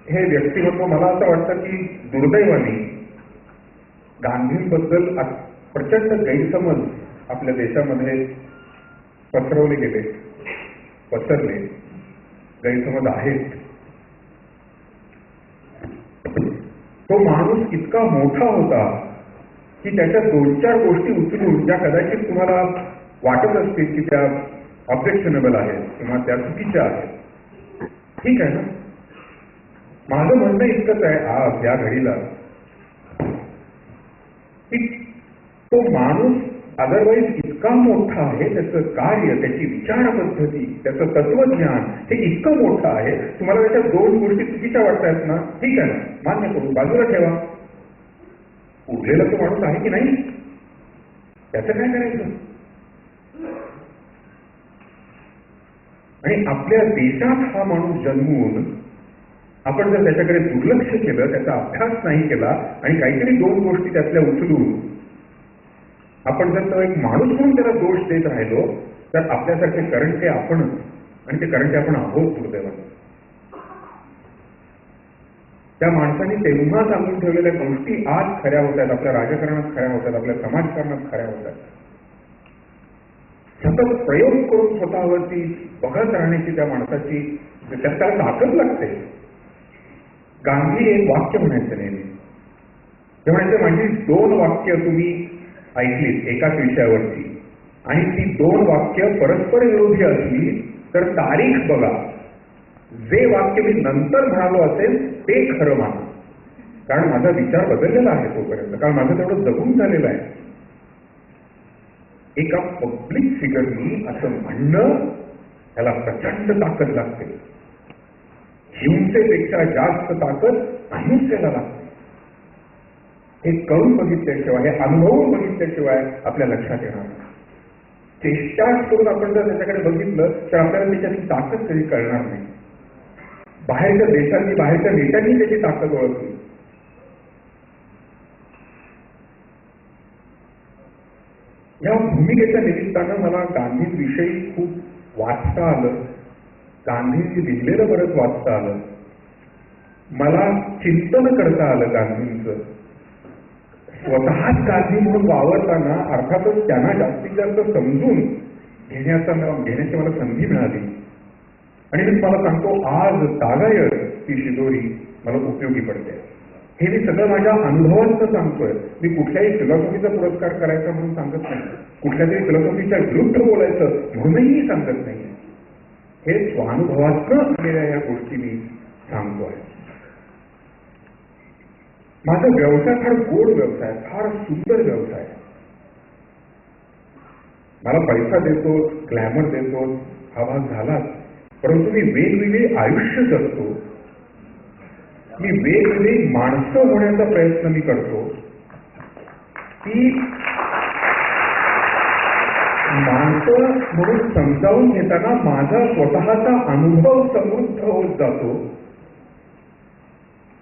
E: हे व्यक्तिमत्व मला असं वाटतं की दुर्दैवाने गांधींबद्दल प्रचंड गैरसमज आपल्या देशामध्ये पसरले. गैरसमज आहेत. तो माणूस इतका मोठा होता की त्याच्या 2-4 गोष्टी उचलून ज्या कदाचित तुम्हाला वाटत असतील की त्या ऑब्जेक्शनेबल आहेत किंवा त्या चुकीच्या आहेत, ठीक आहे ना. माझं म्हणणं इतकंच आहे आज या घडीला की तो माणूस अदरवाईज इतका मोठा आहे, त्याचं कार्य, त्याची विचार पद्धती, त्याचं तत्वज्ञान हे इतकं मोठं आहे, तुम्हाला त्याच्या 2 गोष्टी चुकीच्या वाटतायत ना, ठीक आहे ना, मान्य करून बाजूला ठेवा. उरलेला तो माणूस आहे की नाही, त्याचं काय करायचं. आणि आपल्या देशात हा माणूस जन्मून आपण जर त्याच्याकडे दुर्लक्ष केलं, त्याचा अभ्यास नाही केला आणि काहीतरी 2 गोष्टी त्यातल्या उचलून आपण जर तो एक माणूस म्हणून त्याला दोष देत राहिलो तर आपल्यासारखे करंटे आपणच, आणि ते करंटे आपण आहोत दुर्दैवाने. त्या माणसाने तेव्हा सांगून ठेवलेल्या गोष्टी आज खऱ्या होत आहेत, आपल्या राजकारणात खऱ्या होत आहेत, आपल्या समाजकारणात खऱ्या होत आहेत. सतत प्रयोग करून स्वतःवरती बघत राहण्याची त्या माणसाची त्याला ताकद लागते. गांधी एक वाक्य म्हणायचं नेहमी, ते म्हणायचं माझी 2 वाक्य तुम्ही ऐकलीत एकाच विषयावरती आणि ती 2 वाक्य परस्पर विरोधी असली तर तारीख बघा, जे वाक्य मी नंतर म्हणालो असेल ते खरं माना, कारण माझा विचार बदललेला आहे तोपर्यंत, कारण माझं तेवढं जगून झालेलं आहे. एका पब्लिक फिगरनी असं म्हणणं त्याला प्रचंड ताकद लागते. हिंसेपेक्षा जास्त ताकद अहिंसेला लागते. हे करून बघितल्याशिवाय, हे अनुभवून बघितल्याशिवाय आपल्या लक्षात येणार. चेष्टाच करून आपण जर त्याच्याकडे बघितलं तर आपल्याला त्याच्याची ताकद कधी कळणार नाही. बाहेरच्या देशांनी, बाहेरच्या नेत्यांनी त्याची ताकद ओळखली. या भूमिकेच्या निमित्तानं मला गांधींविषयी खूप वाचता आलं, गांधींनी लिहिलेलं बरंच वाचता आलं, मला चिंतन करता आलं गांधींचं. स्वतःच गांधी म्हणून वावरताना अर्थातच त्यांना जास्तीत जास्त समजून घेण्याची मला संधी मिळाली. आणि मी तुम्हाला सांगतो आज तागायत ही शिदोरी मला उपयोगी पडते. हे मी सगळं माझ्या अनुभवांचं सांगतोय. मी कुठल्याही फिलॉसॉफीचा पुरस्कार करायचा म्हणून सांगत नाही, कुठल्या तरी फिलॉसॉफीच्या विरुद्ध बोलायचं म्हणूनही सांगत नाही. हे स्वानुभवातून आलेल्या या गोष्टी मी सांगतो आहे. माझा व्यवसाय फार गोड व्यवसाय, फार सुंदर व्यवसाय. मला पैसा देतो, ग्लॅमर देतो, हा भाग झालाच. परंतु मी वेगवेगळे आयुष्य जगतो, मी वेगवेगळी माणसं होण्याचा प्रयत्न मी करतो. ती माणसं म्हणून समजावून घेताना माझा स्वतःचा अनुभव समृद्ध होत जातो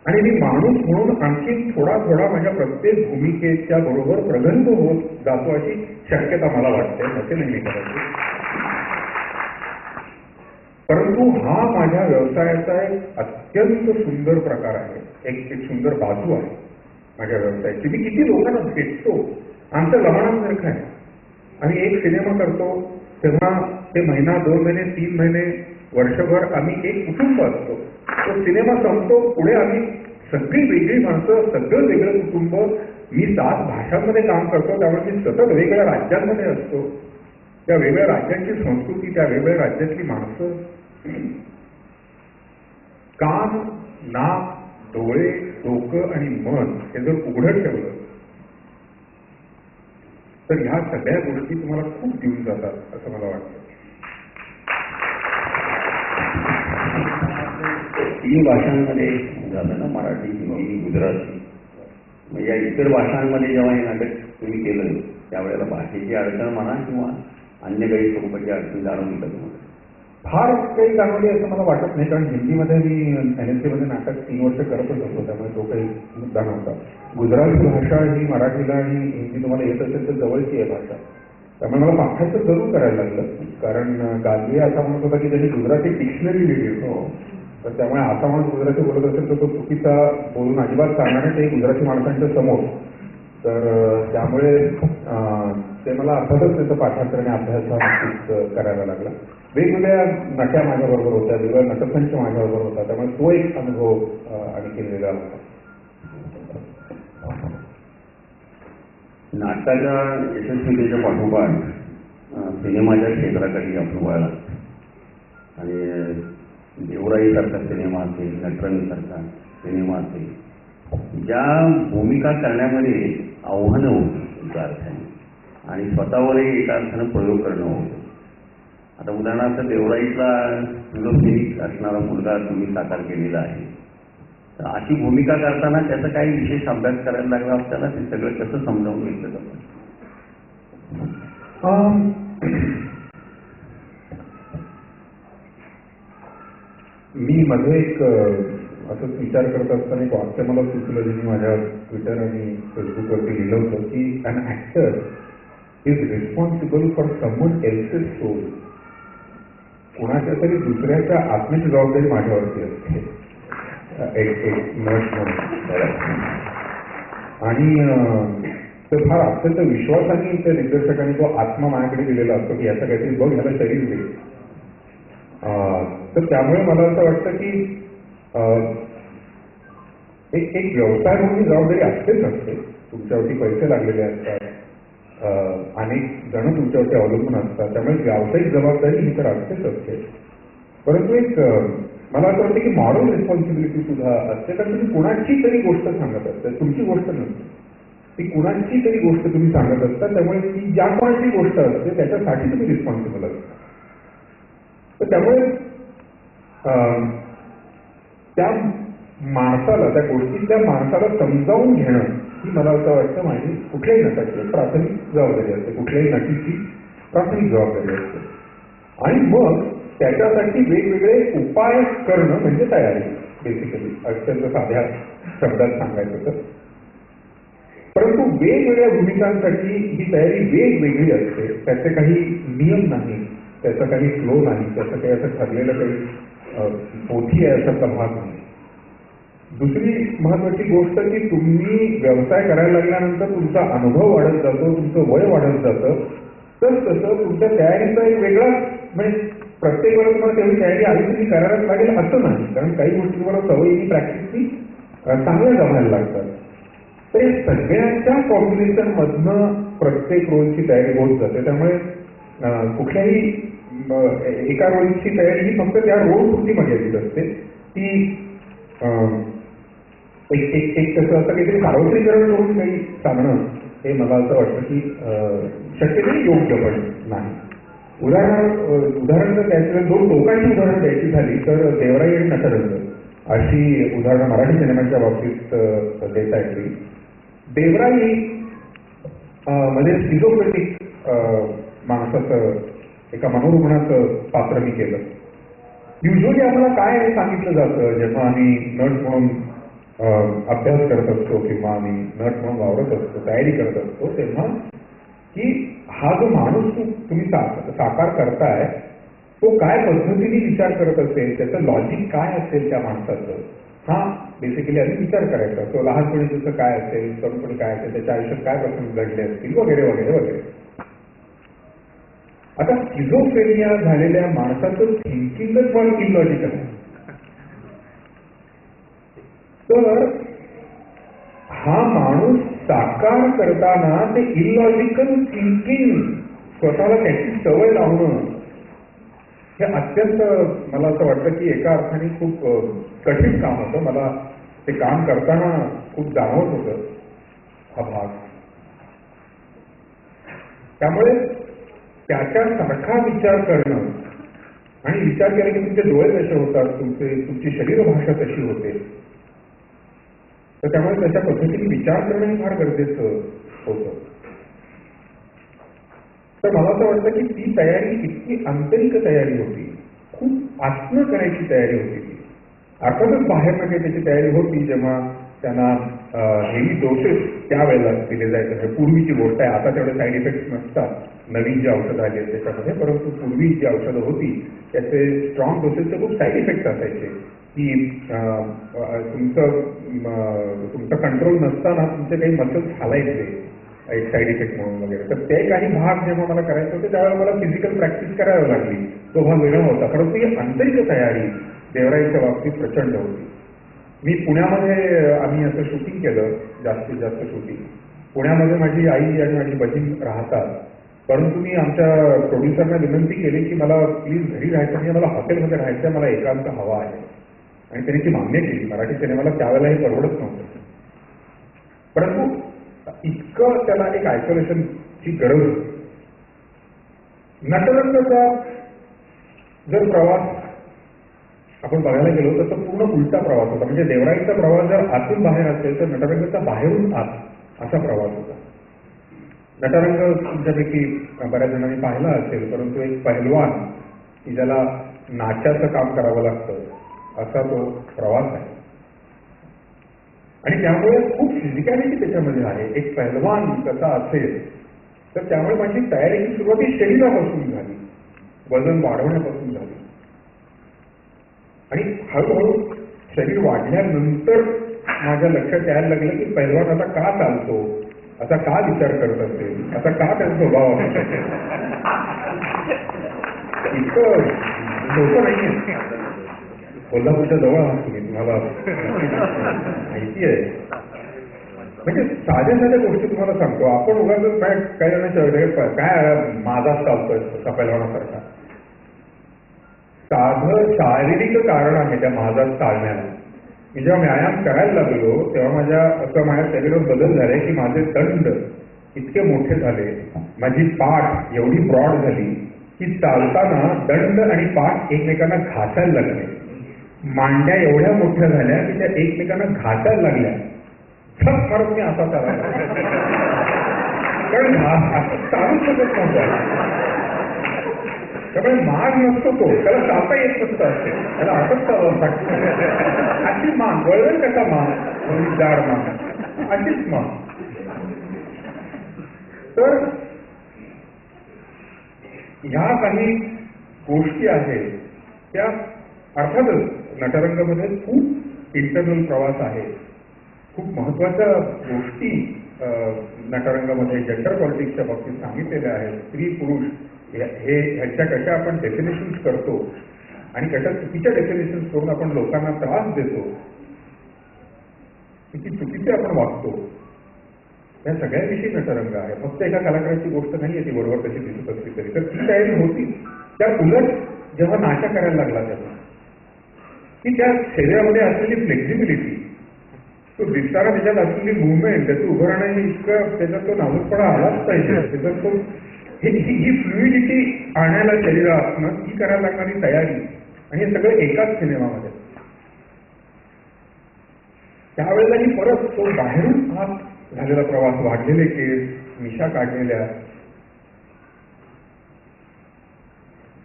E: आणि मी माणूस म्हणून आणखी थोडा थोडा माझ्या प्रत्येक भूमिकेच्या बरोबर प्रगल्भ होत जातो अशी शक्यता मला वाटते. असे नाही मी करायचे. परंतु हा माझ्या व्यवसायाचा एक अत्यंत सुंदर प्रकार आहे, एक सुंदर बाजू आहे माझ्या व्यवसायाची. मी किती लोकांना भेटतो, आमचं लहानासारखं आहे. आम्ही एक सिनेमा करतो तेव्हा ते महिना, 2 महिने, 3 महिने, वर्षभर आम्ही एक कुटुंब असतो. तो सिनेमा संपतो, पुढे आम्ही सगळी वेगळी माणसं, सगळं वेगळं कुटुंब. मी 7 भाषांमध्ये काम करतो, त्यामुळे मी सतत वेगवेगळ्या राज्यांमध्ये असतो. त्या वेगळ्या राज्यांची संस्कृती, त्या वेगवेगळ्या राज्यातली माणसं, कान, नाक, डोळे, डोकं आणि मन हे जर उघडं ठेवलं तर ह्या सगळ्या गोष्टी तुम्हाला खूप देऊन जातात असं मला वाटतं.
D: 3 भाषांमध्ये झालं ना, मराठी, हिंदी, गुजराती. मग या इतर भाषांमध्ये जेव्हा हे नाटक तुम्ही केलं त्यावेळेला भाषेची अडचण म्हणा किंवा अन्य काही स्वरूपाची अडचण जाणवली का तुम्हाला?
E: फार काही जाणवली असं मला वाटत नाही, कारण हिंदीमध्ये मी NSC मध्ये नाटक 3 वर्ष करतच होतो, त्यामुळे तो काही मुद्दा नव्हता. गुजराती भाषा ही मराठीला आणि हिंदी तुम्हाला येत असेल तर जवळची आहे भाषा, त्यामुळे मला पाठायचं जरूर करायला लागलं. कारण गाजवे असा म्हणत होता की त्यांनी गुजराती डिक्शनरी लिहिली, तर त्यामुळे असा माणूस गुजराती बोलत असेल तर तो चुकीचा बोलून अजिबात चालणार नाही, ते गुजराती माणसांच्या समोर. तर त्यामुळे ते मला अर्थातच त्याचं पाठांतर आणि अभ्यास नक्कीच करायला लागला. वेगवेगळ्या नट्या माझ्याबरोबर होत्या, वेगवेगळ्या नटसंच माझ्याबरोबर होता, त्यामुळे तो एक अनुभव आणखी वेगळा होता.
D: नाटकाच्या यशस्वीतेच्या पाठोपाठ सिनेमाच्या क्षेत्राकडे आपण वळला आणि देवराईसारखा सिनेमा असेल, नटरंगसारखा सिनेमा असेल, ज्या भूमिका करण्यामध्ये आव्हानं होती एका अर्थाने आणि स्वतःवरही एका अर्थानं प्रयोग करणं होतं. आता उदाहरणार्थ देवराईतला फिलोसॉफिक असणारा मुलगा तुम्ही साकार केलेला आहे, तर अशी भूमिका करताना त्याचा काही विशेष अभ्यास करायला लागला आपल्याला, ते सगळं कसं समजावून घेतलं जातं?
E: मी मध्ये एक असंच विचार करत असताना एक वाक्य मला सुचलं, जे मी माझ्या ट्विटर आणि फेसबुकवरती लिहिलं होतं की an actor is responsible for someone else's soul. कुणाच्या तरी दुसऱ्याच्या आत्म्याची जबाबदारी माझ्यावरती असते एक नट म्हणून. आणि तर फार अत्यंत विश्वासाने त्या दिग्दर्शकाने तो आत्मा माझ्याकडे दिलेला असतो की याचं काहीतरी बघ, ह्याला शरीर दे. तर त्यामुळे मला असं वाटतं की एक व्यवसाय म्हणून जबाबदारी असतेच असते. तुमच्यावरती पैसे लागलेले असतात, अनेक जण तुमच्यावरती अवलंबून असतात, त्यामुळे व्यावसायिक जबाबदारी ही तर असतेच असते. परंतु एक मला असं वाटतं की मॉरल रिस्पॉन्सिबिलिटी सुद्धा असते, कारण तुम्ही कुणाची तरी गोष्ट सांगत असता, तुमची गोष्ट नसते, ती कुणाची तरी गोष्ट तुम्ही सांगत असता. त्यामुळे ती ज्या कोणाची गोष्ट असते त्याच्यासाठी तुम्ही रिस्पॉन्सिबल असता. तर त्यामुळे त्या माणसाला, त्या गोष्टीतल्या माणसाला समजावून घेणं ही मला असं वाटतं माझी कुठल्याही नटाची प्राथमिक जबाबदारी असते, कुठल्याही नटीची प्राथमिक जबाबदारी असते. आणि मग त्याच्यासाठी वेगवेगळे उपाय करणं म्हणजे तयारी, बेसिकली अत्यंत साध्या शब्दात सांगायचं तर. परंतु वेगवेगळ्या भूमिकांसाठी ही तयारी वेगवेगळी असते, त्याचे काही नियम नाही, त्याचा काही फ्लो नाही, त्याचं काही असं ठरलेलं काही पोथी आहे असा भाग नाही. दुसरी महत्वाची गोष्ट की तुम्ही व्यवसाय करायला लागल्यानंतर तुमचा अनुभव वाढत जातो, तुमचं वय वाढत जातं, तर तसं तुमच्या तयारीचा एक वेगळा, म्हणजे प्रत्येक वेळेला तुम्हाला तेवढी तयारी आधी तुम्ही करायलाच लागेल असं नाही, कारण काही गोष्टी तुम्हाला सवयीची प्रॅक्टिसची चांगल्या जमायला लागतात. तर या सगळ्यांच्या कॉम्बिनेशन मधनं प्रत्येक रोलची तयारी होत जाते. त्यामुळे कुठल्याही एका रोलची तयारी ही फक्त त्या रोल पुरती मर्यादित असते, ती एक तसं असं काहीतरी सार्वत्रिकरण करून काही सांगणं हे मला असं वाटतं की शक्य नाही, योग्य पण नाही. उदाहरण जर द्यायचं, दोन टोकाची उदाहरणं द्यायची झाली तर देवराई आणि नटरंग अशी उदाहरणं मराठी सिनेमाच्या बाबतीत देता येतील. देवराई म्हणजे स्किझोफ्रेनिक माणसाचं, एका मनोरुग्णाचं पात्र मी केलं. युजली आम्हाला काय सांगितलं जातं जेव्हा आम्ही नट म्हणून अभ्यास करत असतो किंवा आम्ही नट म्हणून वावरत असतो, तयारी करत असतो, तेव्हा की हा जो माणूस तुम्ही साकार करताय तो काय पद्धतीने विचार करत असेल, त्याचं लॉजिक काय असेल त्या माणसाचं, हा बेसिकली आधी विचार करायचा. तो लहानपणी त्याचं काय असेल, तरुणपणी काय असेल, त्याच्या आयुष्यात काय प्रसंग घडले असतील वगैरे वगैरे वगैरे. आता स्किझोफ्रेनिया झालेल्या माणसाचं थिंकिंगच पण इलॉजिकल आहे. तर हा माणूस साकार करताना ते इलॉजिकल थिंकिंग स्वतःला त्याची सवय लावणं हे अत्यंत, मला असं वाटतं की एका अर्थाने खूप कठीण काम होतं. मला ते काम करताना खूप जाणवत होतं हा भाग. त्यामुळे त्याच्यासारखा विचार करणं आणि विचार केला की तुमचे डोळे कसे होतात, तुमची शरीरभाषा कशी होते, तर त्यामुळे त्याच्या पद्धतीने विचार करणं फार गरजेचं होतं. तर मला असं वाटतं की ती तयारी इतकी आंतरिक तयारी होती, खूप आत्म करायची तयारी होती ती. अर्थातच बाहेर काही त्याची तयारी होती जेव्हा त्यांना हेवी डोसेस त्यावेळेला दिले जायचे. म्हणजे पूर्वीची गोष्ट आहे, आता तेवढे साईड इफेक्ट्स नसतात नवीन जी औषधं आली आहेत त्याच्यामध्ये, परंतु पूर्वी जी औषधं होती त्याचे स्ट्रॉंग डोसेसचे खूप साईड इफेक्ट्स असायचे की तुमचं कंट्रोल नसताना तुमचे काही मसल्स हालायचे एक साईड इफेक्ट म्हणून वगैरे. तर ते काही भाग जेव्हा मला करायचे होते त्यावेळेला मला फिजिकल प्रॅक्टिस करावी लागली, तो भाग वेगळा होता. परंतु ही आंतरिक तयारी देवराईच्या बाबतीत प्रचंड होती. मी पुण्यामध्ये आम्ही असं शूटिंग केलं, जास्तीत जास्त शूटिंग पुण्यामध्ये. माझी आई आणि माझी बहीण राहतात, परंतु मी आमच्या प्रोड्युसरना विनंती केली की मला प्लीज घरी राहायचं नाही, मला हॉटेलमध्ये राहायचं, मला एकांत हवा आहे. आणि त्यांनी ती मान्य केली. मराठी सिनेमाला त्यावेळेला हे परवडत नव्हतं, परंतु इतकं त्याला एक आयसोलेशनची गरज होती. नटरंगाचा जर प्रवास आपण बघायला गेलो तर तो पूर्ण उलटा प्रवास होता. म्हणजे देवराईचा प्रवास जर आतून बाहेर असेल तर नटरंगाचा बाहेरून आत असा प्रवास होता. नटरंग तुमच्यापैकी बऱ्याच जणांनी पाहिला असेल, परंतु एक पहलवान की ज्याला नाचाचं काम करावं लागतं असा तो प्रवास आहे. आणि त्यामुळे खूप फिजिकॅलिटी त्याच्यामध्ये आहे. एक पहलवान कसा असेल तर त्यामुळे माझी तयारीची सुरुवात ही शरीरापासून झाली, वजन वाढवण्यापासून झाली. आणि हळूहळू शरीर वाढल्यानंतर माझ्या लक्षात यायला लागलं की पहलवान आता का चालतो, असा का विचार करत असेल, असा का त्याचा स्वभाव असू शकेल. इतकं सोपं नाहीये. कोल्हापूरच्या जवळ आहात तुम्ही, तुम्हाला माहिती आहे. म्हणजे साध्या साध्या गोष्टी तुम्हाला सांगतो. आपण उगाच काही जणांच्या काय माझाच चालतोय असा पहलवानासारखा. साधं शारीरिक कारण आहे त्या माझात चालण्याला. मी जेव्हा व्यायाम करायला लागलो तेव्हा माझ्या शरीरात बदल झाले की माझे दंड इतके मोठे झाले, माझी पाठ एवढी ब्रॉड झाली की चालताना दंड आणि पाठ एकमेकांना घासायला लागले. मांड्या एवढ्या मोठ्या झाल्या की त्या एकमेकांना घासायला लागल्या. छत मारून मी असा चालला, कारण असं चालूच शकत नव्हतं. त्यामुळे माग नसतो तो, त्याला चालता येत नसतं असेल, त्याला असंच चालवं अशी मान, वळवेल कसा मान, जाड मान, अशीच मान. तर ह्या काही गोष्टी आहेत त्या अर्थातच नटरंगामध्ये खूप इंटरनल प्रवास आहे. खूप महत्वाच्या गोष्टी नटरंगामध्ये जेंडर पॉलिटिक्सच्या बाबतीत सांगितलेल्या आहेत. स्त्री पुरुष ह्याच्या कशा आपण डेफिनेशन्स करतो आणि कशा चुकीच्या डेफिनेशन्स करून आपण लोकांना त्रास देतो, किती चुकीचे आपण वागतो, या सगळ्याविषयी नटरंग आहे. फक्त एका कलाकाराची गोष्ट नाहीये ती बरोबर कशी दिसत असली तरी. तर ती तयारी होती. त्या उलट जेव्हा नाट्य करायला लागला तेव्हा की त्या शरीरामध्ये असलेली फ्लेक्झिबिलिटी, तो दिसताना त्याच्यात असलेली मुवमेंट, त्याचं उभं राहण्याचं इतकं त्याच्यात तो नाजूकपणा आलाच पाहिजे. त्याच्यात तो ही फ्लुइडिटी आणायला शरीरातनं ही करायला लागणारी तयारी, आणि हे सगळं एकाच सिनेमामध्ये. त्यावेळेलाही परत तो बाहेरून आत झालेला प्रवास, वाढलेले केस, मिशा काढलेल्या,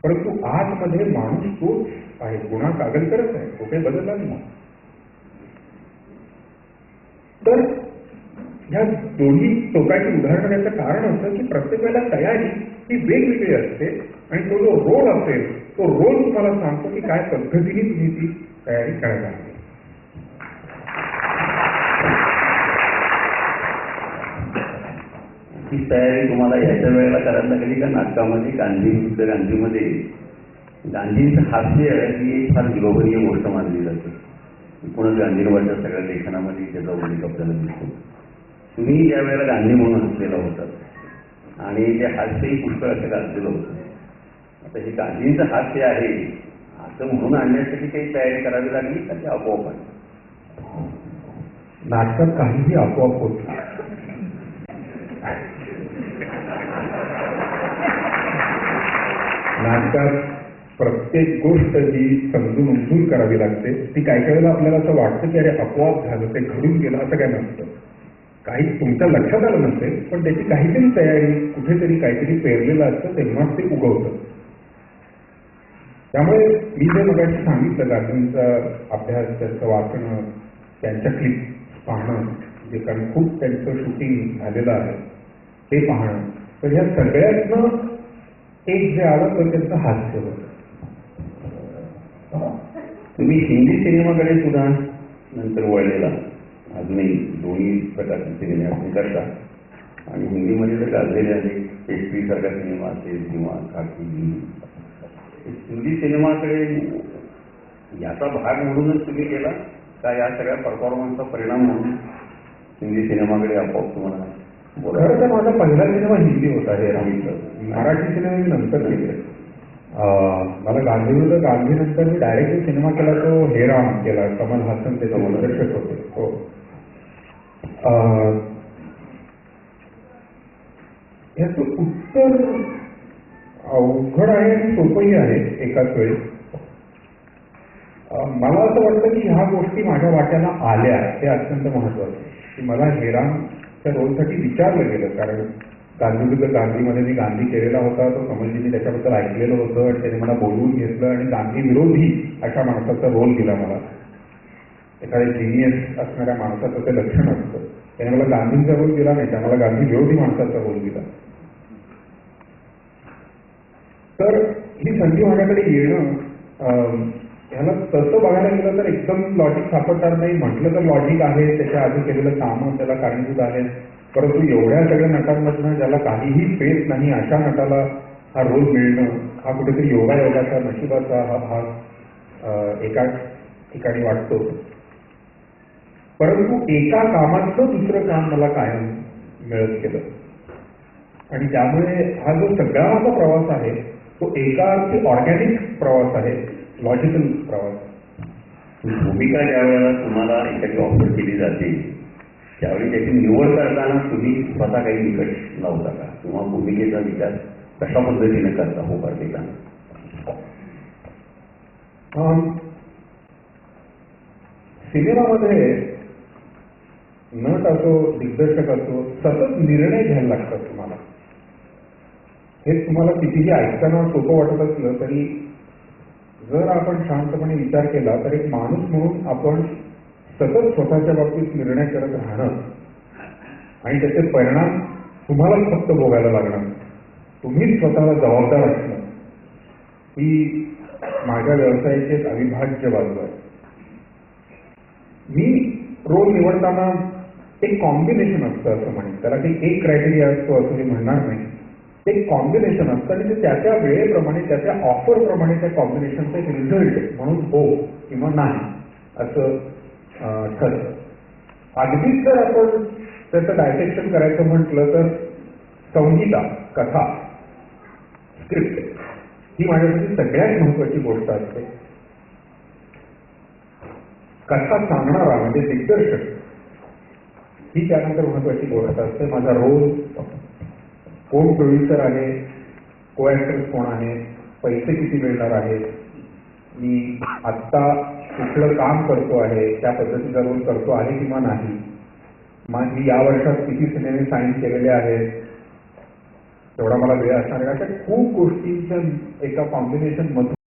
E: परंतु आतमध्ये माणूस तोच आहे. गुन्हा कागलकरच आहे, तो काही बदलला नाही. तर या दोन्ही टोकाची उदाहरणं द्यायचं कारण असं की प्रत्येक वेळेला तयारी ही वेगवेगळी असते, आणि तो जो रोल असेल तो रोल तुम्हाला सांगतो की काय पद्धतीने तुम्ही ती तयारी करायला हवी.
D: ही तयारी तुम्हाला याच्या वेळेला करायला लागली का नाटकामध्ये गांधीमध्ये गांधींचं हास्य ही एक फार विलोभनीय गोष्ट मानली जाते. एकूणच गांधींवरच्या सगळ्या लेखनामध्ये त्याचा उल्लेख आपल्याला दिसतो. तुम्ही ज्या वेळेला गांधी म्हणून हसलेला होतात आणि ते हास्यही पुष्कळ असं गाजलेलं होतं. आता हे गांधींचं हास्य आहे असं म्हणून आणण्यासाठी काही तयारी करावी लागली का ते आपोआप आहे?
E: नाटकात काहीही आपोआप होत नाही. नाटकात प्रत्येक गोष्ट जी समजून उमजून करावी लागते. ती काही वेळेला आपल्याला असं वाटतं की अरे आपोआप झालं, ते घडून गेलं, असं काय नसतं. काही तुमच्या लक्षात आलं नसेल, पण त्याची काहीतरी तयारी, कुठेतरी काहीतरी पेरलेलं असतं, तेव्हाच ते उगवतं. त्यामुळे मी जे मगाशी सांगितलं, गांधींचा अभ्यास, त्यांचं वाचणं, त्यांच्या क्लिप पाहणं, जे कारण खूप त्यांचं शूटिंग झालेलं आहे ते पाहणं, तर ह्या सगळ्यातनं एक जे आलं तर त्यांचं हास्य होतं.
D: तुम्ही हिंदी सिनेमाकडे सुद्धा नंतर वळलेला, अजूनही दोन्ही प्रकारचे सिनेमे आपण करता, आणि हिंदीमध्ये तर गाजलेले आहेत. पेस्ट्रीसारखा सिनेमा असेल किंवा खाकी, हिंदी सिनेमाकडे याचा भाग म्हणूनच तुम्ही गेला का या सगळ्या परफॉर्मन्सचा परिणाम म्हणून हिंदी सिनेमाकडे आपोआप तुम्हाला
E: खरं तर माझा पहिला सिनेमा हिंदी होता. हे मराठी सिनेमा मी नंतर केले. मला गांधीनंतर मी डायरेक्ट सिनेमा केला तो हे राम केला. कमल हासन त्याचे दिग्दर्शक होते. हो, याचं उत्तर अवघड आहे आणि सोपंही आहे एकाच वेळी. मला असं वाटतं की ह्या गोष्टी माझ्या वाट्याला आल्या हे अत्यंत महत्वाचं, की मला हेरामच्या रोलसाठी विचारलं गेलं. कारण गांधीमध्ये मी गांधी केलेला होता, तो कमलजींनी त्याच्याबद्दल ऐकलेलं होतं आणि त्याने मला बोलवून घेतलं आणि गांधी विरोधी अशा माणसाचा रोल दिला मला. एखाद्या जिनियस असणाऱ्या माणसाचं ते लक्षण असतं. त्याने मला गांधींचा रोल दिला नाही, त्या मला गांधी विरोधी माणसाचा रोल दिला. तर ही संधी माझ्याकडे येणं, ह्याला तसं बघायला गेलं तर एकदम लॉजिक सापडणार नाही. म्हटलं तर लॉजिक आहे, त्याच्या आधी केलेलं कामं त्याला कारणीभूत आहे. परंतु एवढ्या सगळ्या नटांमधनं ज्याला काहीही पेस नाही अशा नटाला हा रोल मिळणं हा कुठेतरी योगायोगाचा, नशिबाचा हा भाग एका ठिकाणी वाटतो. परंतु एका कामातलं दुसरं काम मला कायम मिळत गेलं, आणि त्यामुळे हा जो सगळा माझा प्रवास आहे तो एका अर्थी ऑर्गॅनिक प्रवास आहे, लॉजिकल प्रवास.
D: भूमिका ज्या वेळेला तुम्हाला एखादी ऑफर केली जाते त्यावेळी त्याची निवड करताना तुम्ही स्वतः काही निकष लावता का, किंवा भूमिकेचा विचार कशा पद्धतीने करता होकार देताना?
E: सिनेमामध्ये नट असो, दिग्दर्शक असो, सतत निर्णय घ्यायला लागतात तुम्हाला. हे तुम्हाला कितीही ऐकताना सोपं वाटत असलं तरी जर आपण शांतपणे विचार केला तर एक माणूस म्हणून आपण सतत स्वतःच्या बाबतीत निर्णय करत राहणं आणि त्याचे परिणाम तुम्हालाच फक्त भोगायला लागणार, तुम्हीच स्वतःला जबाबदार असणं, ही माझ्या व्यवसायाची एक अविभाज्य बाजू आहे. मी रोल निवडताना एक कॉम्बिनेशन असतं असं म्हणेन. त्याला काही एक क्रायटेरिया असतो असं मी म्हणणार नाही. एक कॉम्बिनेशन असतं आणि ते त्या त्या वेळेप्रमाणे, त्या त्या ऑफरप्रमाणे त्या कॉम्बिनेशनचा एक रिझल्ट म्हणून हो किंवा नाही असं ठरतं. अगदीच जर आपण त्याचं डायसेक्शन करायचं म्हटलं तर संहिता, कथा, स्क्रिप्ट ही माझ्यासाठी सगळ्यात महत्वाची गोष्ट असते. कथा सांगणारा म्हणजे दिग्दर्शक ही त्यानंतर महत्वाची गोष्ट असते. माझा रोल कोण प्रोड्युसर आहे, को ऍक्टर्स कोण आहे, पैसे किती मिळणार आहेत, मी आत्ता कुठलं काम करतो आहे, त्या पद्धतीचा रोल करतो आहे किंवा नाही, माझी या वर्षात किती सिनेमे साईन केलेले आहेत, तेवढा मला वेळ असणार आहे. अशा खूप गोष्टींच्या एका कॉम्बिनेशन मधून